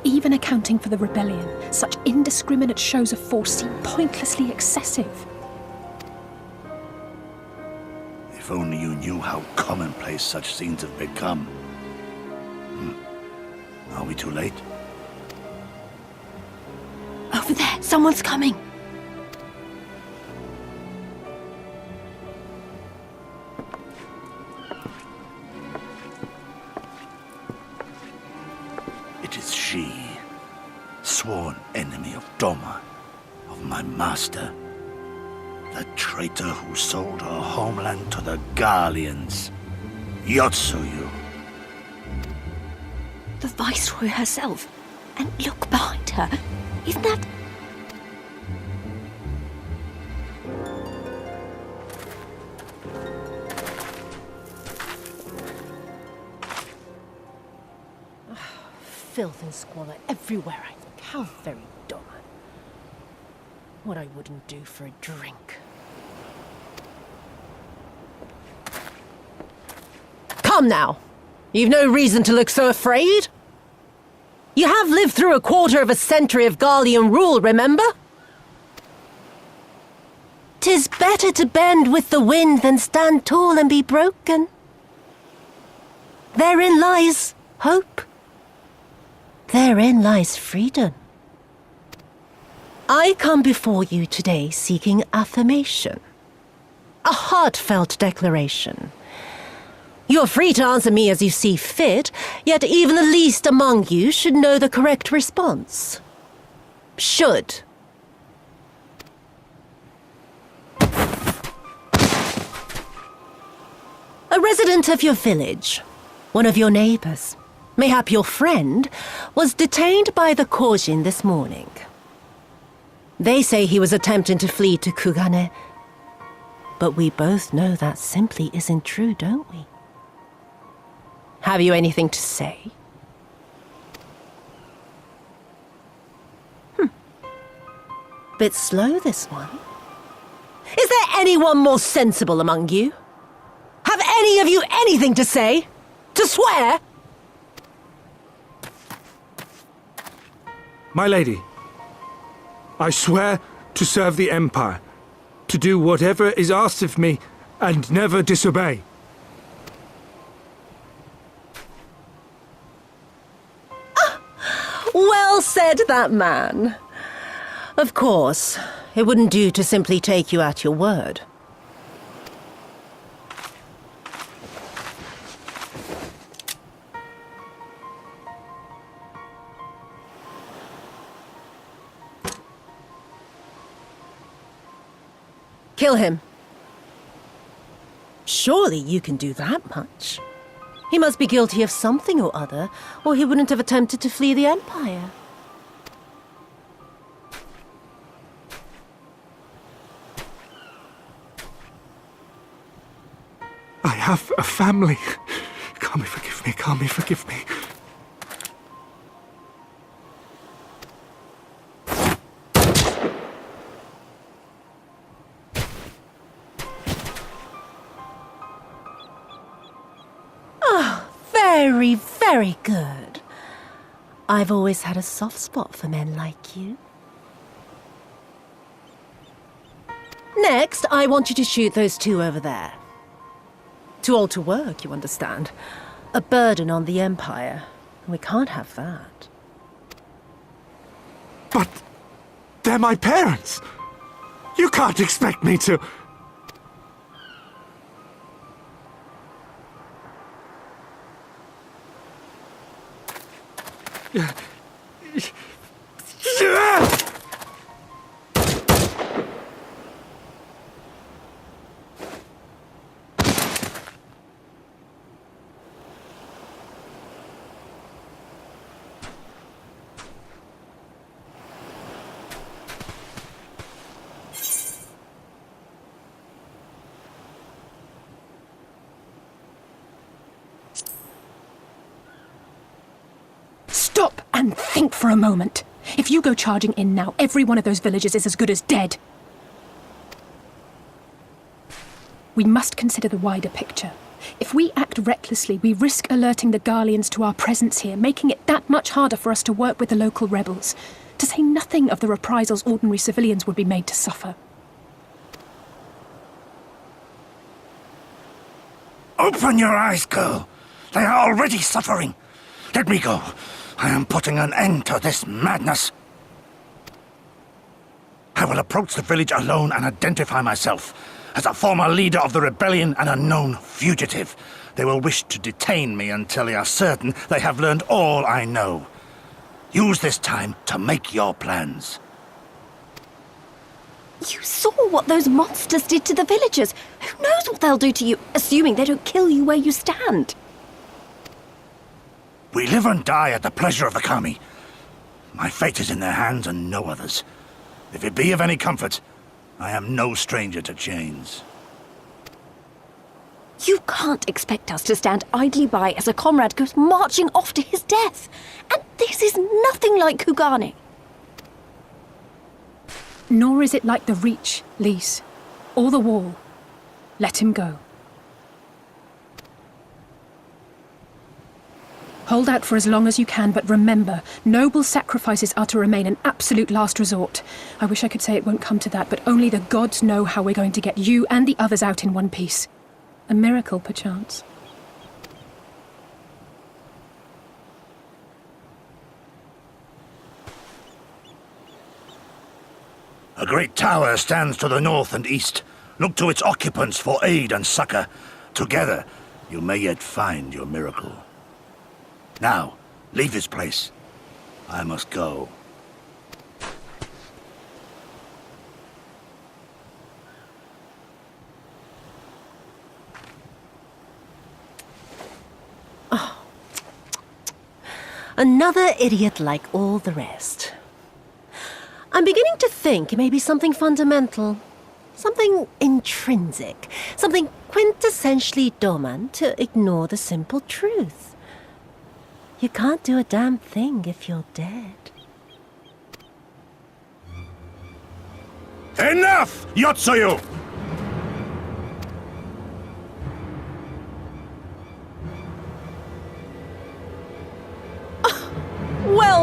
Even accounting for the rebellion, such indiscriminate shows of force seem pointlessly excessive. If only you knew how commonplace such scenes have become. Are we too late? Over there, someone's coming! It is she, sworn enemy of Doma, of my master. The traitor who sold her homeland to the Garleans. Yotsuyu. The Viceroy herself. And look behind her. Isn't that... Filth and squalor everywhere I look. How very Doma. What I wouldn't do for a drink. Come now! You've no reason to look so afraid. You have lived through a quarter of a century of Garlean rule, remember? 'Tis better to bend with the wind than stand tall and be broken. Therein lies hope. Therein lies freedom. I come before you today seeking affirmation. A heartfelt declaration. You're free to answer me as you see fit, yet even the least among you should know the correct response. Should. A resident of your village, one of your neighbors, mayhap your friend, was detained by the Kojin this morning. They say he was attempting to flee to Kugane, but we both know that simply isn't true, don't we? Have you anything to say? Bit slow, this one. Is there anyone more sensible among you? Have any of you anything to say? To swear? My lady, I swear to serve the Empire, to do whatever is asked of me, and never disobey. Well said, that man. Of course, it wouldn't do to simply take you at your word. Kill him. Surely you can do that much. He must be guilty of something or other, or he wouldn't have attempted to flee the Empire. I have a family. Kami, forgive me. Kami, forgive me. Very, very good. I've always had a soft spot for men like you. Next, I want you to shoot those two over there. Too old to work, you understand. A burden on the Empire. We can't have that. But they're my parents. You can't expect me to... Stop and think for a moment. If you go charging in now, every one of those villagers is as good as dead. We must consider the wider picture. If we act recklessly, we risk alerting the Garleans to our presence here, making it that much harder for us to work with the local rebels, to say nothing of the reprisals ordinary civilians would be made to suffer. Open your eyes, girl. They are already suffering. Let me go. I am putting an end to this madness. I will approach the village alone and identify myself as a former leader of the rebellion and a known fugitive. They will wish to detain me until they are certain they have learned all I know. Use this time to make your plans. You saw what those monsters did to the villagers. Who knows what they'll do to you, assuming they don't kill you where you stand? We live and die at the pleasure of the Kami. My fate is in their hands and no others. If it be of any comfort, I am no stranger to chains. You can't expect us to stand idly by as a comrade goes marching off to his death. And this is nothing like Kugani. Nor is it like the Reach, Lise, or the Wall. Let him go. Hold out for as long as you can, but remember, noble sacrifices are to remain an absolute last resort. I wish I could say it won't come to that, but only the gods know how we're going to get you and the others out in one piece. A miracle, perchance. A great tower stands to the north and east. Look to its occupants for aid and succor. Together, you may yet find your miracle. Now, leave this place. I must go. Oh. Another idiot like all the rest. I'm beginning to think it may be something fundamental. Something intrinsic. Something quintessentially Doman to ignore the simple truth. You can't do a damn thing if you're dead. Enough, Yotsuyu!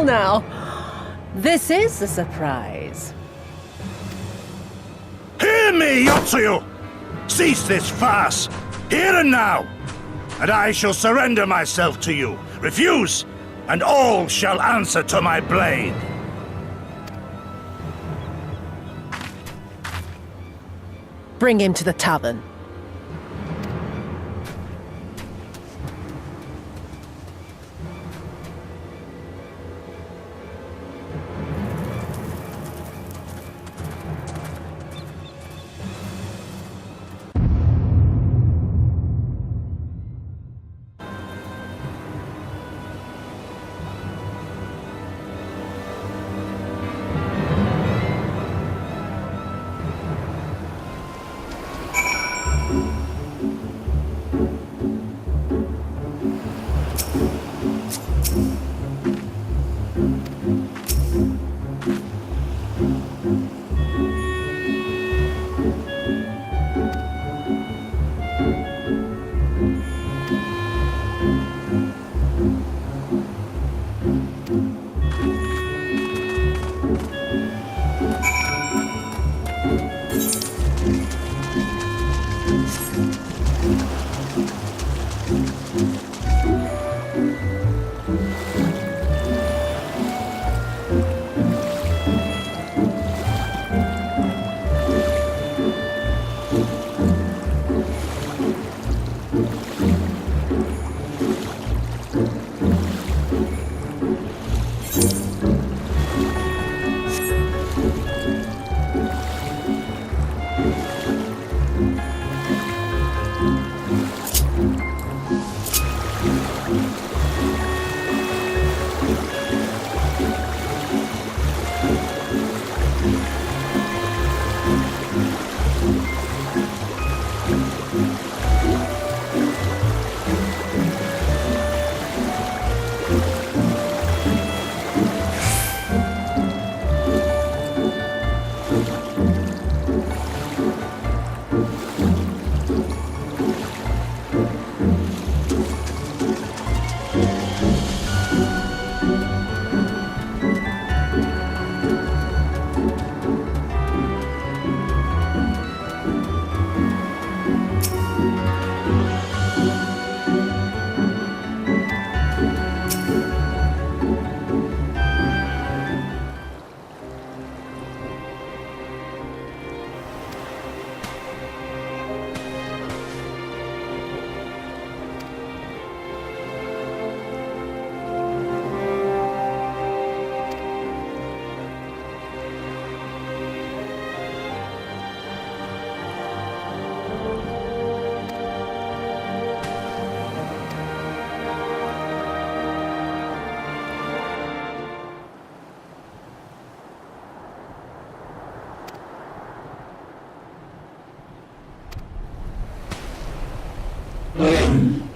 Well now, this is a surprise. Hear me, Yotsuyu! Cease this farce, here and now, and I shall surrender myself to you. Refuse, and all shall answer to my blade. Bring him to the tavern. you